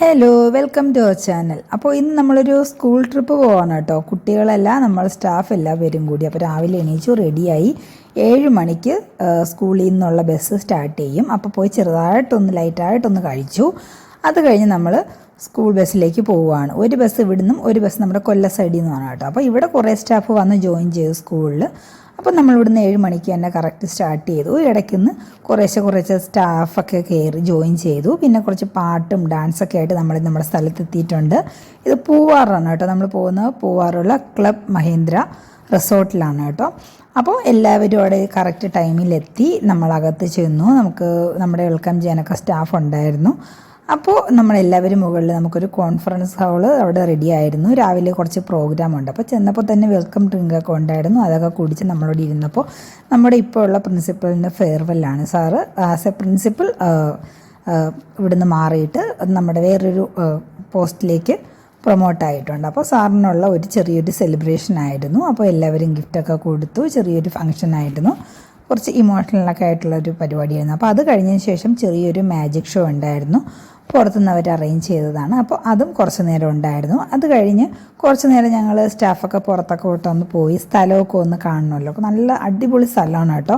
Hello welcome to our channel. അപ്പോൾ ഇന്ന് നമ്മളൊരു സ്കൂൾ ട്രിപ്പ് പോവാണ് കേട്ടോ. കുട്ടികളെല്ലാം നമ്മൾ സ്റ്റാഫ് എല്ലാവരും കൂടി. അപ്പോൾ രാവിലെ എണീച്ചു റെഡിയായി 7 മണിക്ക് സ്കൂളിൽ നിന്നുള്ള ബസ് സ്റ്റാർട്ട് ചെയ്യും. അപ്പോൾ പോയി ചെറുതായിട്ടൊന്ന് ലൈറ്റായിട്ടൊന്ന് കഴിച്ചു. അത് കഴിഞ്ഞ് നമ്മൾ സ്കൂൾ ബസ്സിലേക്ക് പോവുകയാണ്. ഒരു ബസ് ഇവിടുന്നും ഒരു ബസ് നമ്മുടെ കൊല്ല സൈഡിൽ നിന്നാണ് കേട്ടോ. അപ്പോൾ ഇവിടെ കുറേ സ്റ്റാഫ് വന്ന് ജോയിൻ ചെയ്തു സ്കൂളിൽ. അപ്പോൾ നമ്മളിവിടുന്ന് 7 മണിക്ക് തന്നെ കറക്റ്റ് സ്റ്റാർട്ട് ചെയ്തു. ഇടയ്ക്കുന്ന് കുറേശ്ശെ സ്റ്റാഫൊക്കെ കയറി ജോയിൻ ചെയ്തു. പിന്നെ കുറച്ച് പാട്ടും ഡാൻസൊക്കെ ആയിട്ട് നമ്മൾ നമ്മുടെ സ്ഥലത്തെത്തിയിട്ടുണ്ട്. ഇത് പൂവാറാണ് കേട്ടോ. നമ്മൾ പോകുന്നത് പൂവാറുള്ള ക്ലബ് മഹീന്ദ്ര റിസോർട്ടിലാണ് കേട്ടോ. അപ്പോൾ എല്ലാവരും അവിടെ കറക്റ്റ് ടൈമിലെത്തി. നമ്മളകത്ത് ചെന്നു. നമ്മുടെ വെൽക്കം ചെയ്യാനൊക്കെ സ്റ്റാഫ് ഉണ്ടായിരുന്നു. അപ്പോൾ നമ്മളെല്ലാവരും മുകളിൽ നമുക്കൊരു കോൺഫറൻസ് ഹാള് അവിടെ റെഡി ആയിരുന്നു. രാവിലെ കുറച്ച് പ്രോഗ്രാം ഉണ്ട്. അപ്പോൾ ചെന്നപ്പോൾ തന്നെ വെൽക്കം ഡ്രിങ്കൊക്കെ ഉണ്ടായിരുന്നു. അതൊക്കെ കുടിച്ച് നമ്മളോട് ഇരുന്നപ്പോൾ നമ്മുടെ ഇപ്പോൾ ഉള്ള പ്രിൻസിപ്പളിൻ്റെ ഫെയർവെല്ലാണ്. സാറ് ആസ് എ പ്രിൻസിപ്പൽ ഇവിടുന്ന് മാറിയിട്ട് നമ്മുടെ വേറൊരു പോസ്റ്റിലേക്ക് പ്രൊമോട്ടായിട്ടുണ്ട്. അപ്പോൾ സാറിനുള്ള ഒരു ചെറിയൊരു സെലിബ്രേഷൻ ആയിരുന്നു. അപ്പോൾ എല്ലാവരും ഗിഫ്റ്റൊക്കെ കൊടുത്തു. ചെറിയൊരു ഫംഗ്ഷൻ ആയിരുന്നു. കുറച്ച് ഇമോഷണലൊക്കെ ആയിട്ടുള്ളൊരു പരിപാടിയായിരുന്നു. അപ്പോൾ അത് കഴിഞ്ഞതിന് ശേഷം ചെറിയൊരു മാജിക് ഷോ ഉണ്ടായിരുന്നു. പുറത്തുനിന്ന് അവർ അറേഞ്ച് ചെയ്തതാണ്. അപ്പോൾ അതും കുറച്ച് നേരം ഉണ്ടായിരുന്നു. അത് കഴിഞ്ഞ് കുറച്ച് നേരം ഞങ്ങൾ സ്റ്റാഫൊക്കെ പുറത്തൊക്കെ വിട്ടൊന്ന് പോയി സ്ഥലമൊക്കെ ഒന്ന് കാണണമല്ലോ. അപ്പോൾ നല്ല അടിപൊളി സ്ഥലമാണ് കേട്ടോ.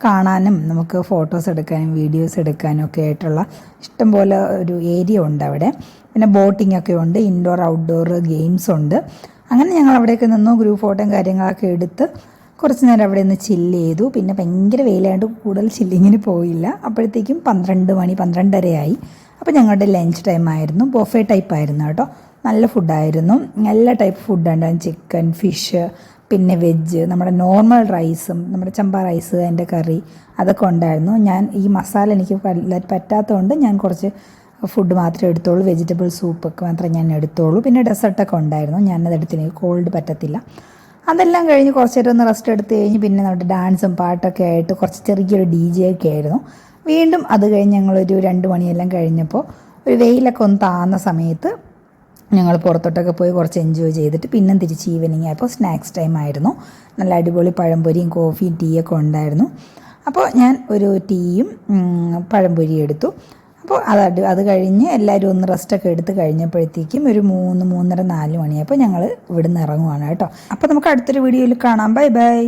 കാണാനും നമുക്ക് ഫോട്ടോസ് എടുക്കാനും വീഡിയോസ് എടുക്കാനും ഒക്കെ ആയിട്ടുള്ള ഇഷ്ടംപോലെ ഒരു ഏരിയ ഉണ്ട് അവിടെ. പിന്നെ ബോട്ടിംഗ് ഒക്കെ ഉണ്ട്. ഇൻഡോർ ഔട്ട്ഡോർ ഗെയിംസ് ഉണ്ട്. അങ്ങനെ ഞങ്ങൾ അവിടെയൊക്കെ നിന്നു. ഗ്രൂപ്പ് ഫോട്ടോയും കാര്യങ്ങളൊക്കെ എടുത്ത് കുറച്ച് നേരം അവിടെ നിന്ന് ചില്ല് ചെയ്തു. പിന്നെ ഭയങ്കര വെയിലായിട്ട് കൂടുതൽ ചില്ലിങ്ങിന് പോയില്ല. അപ്പോഴത്തേക്കും 12 മണി 12:30 ആയി. അപ്പോൾ ഞങ്ങളുടെ ലഞ്ച് ടൈം ആയിരുന്നു. ബൊഫേ ടൈപ്പ് ആയിരുന്നു കേട്ടോ. നല്ല ഫുഡായിരുന്നു. എല്ലാ ടൈപ്പ് ഫുഡുണ്ടായിരുന്നു. ചിക്കൻ, ഫിഷ്, പിന്നെ വെജ്, നമ്മുടെ നോർമൽ റൈസും നമ്മുടെ ചമ്പ റൈസ്, അതിൻ്റെ കറി അതൊക്കെ ഉണ്ടായിരുന്നു. ഞാൻ ഈ മസാല എനിക്ക് പറ്റാത്തതുകൊണ്ട് ഞാൻ കുറച്ച് ഫുഡ് മാത്രമേ എടുത്തോളൂ. വെജിറ്റബിൾ സൂപ്പൊക്കെ മാത്രമേ ഞാൻ എടുത്തോളൂ. പിന്നെ ഡെസേർട്ടൊക്കെ ഉണ്ടായിരുന്നു. ഞാനത് എടുത്തിന് കോൾഡ് പറ്റത്തില്ല. അതെല്ലാം കഴിഞ്ഞ് കുറച്ച് നേരം ഒന്ന് റെസ്റ്റ് എടുത്ത് കഴിഞ്ഞ് പിന്നെ നമ്മുടെ ഡാൻസും പാട്ടൊക്കെ ആയിട്ട് കുറച്ച് ചെറിയൊരു DJ ഒക്കെ ആയിരുന്നു. വീണ്ടും അത് കഴിഞ്ഞ് ഞങ്ങളൊരു 2 മണിയെല്ലാം കഴിഞ്ഞപ്പോൾ ഒരു വെയിലൊക്കെ ഒന്ന് താന്ന സമയത്ത് ഞങ്ങൾ പുറത്തോട്ടൊക്കെ പോയി കുറച്ച് എൻജോയ് ചെയ്തിട്ട് പിന്നെ തിരിച്ച് ഈവനിങ് ആയപ്പോൾ സ്നാക്സ് ടൈം ആയിരുന്നു. നല്ല അടിപൊളി പഴംപൊരിയും കോഫിയും ടീയൊക്കെ ഉണ്ടായിരുന്നു. അപ്പോൾ ഞാൻ ഒരു ടീയും പഴംപൊരിയും എടുത്തു. അപ്പോൾ അത് കഴിഞ്ഞ് എല്ലാവരും ഒന്ന് റെസ്റ്റൊക്കെ എടുത്ത് കഴിഞ്ഞപ്പോഴത്തേക്കും ഒരു 3, 3:30, 4 മണിയായപ്പോൾ ഞങ്ങൾ ഇവിടുന്ന് ഇറങ്ങുവാണ് കേട്ടോ. അപ്പോൾ നമുക്ക് അടുത്തൊരു വീഡിയോയിൽ കാണാം. Bye bye.